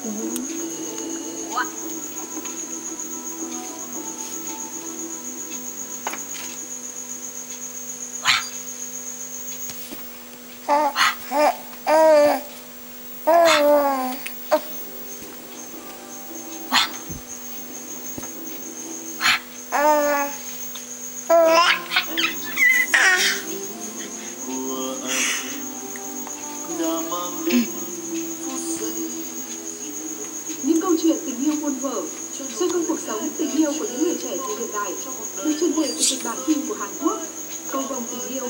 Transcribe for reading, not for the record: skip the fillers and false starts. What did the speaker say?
Những câu chuyện tình yêu muôn thuở xoay quanh cuộc sống tình yêu của những người trẻ thời hiện đại được truyền thể từ kịch bản phim của Hàn Quốc Cầu vồng tình yêu.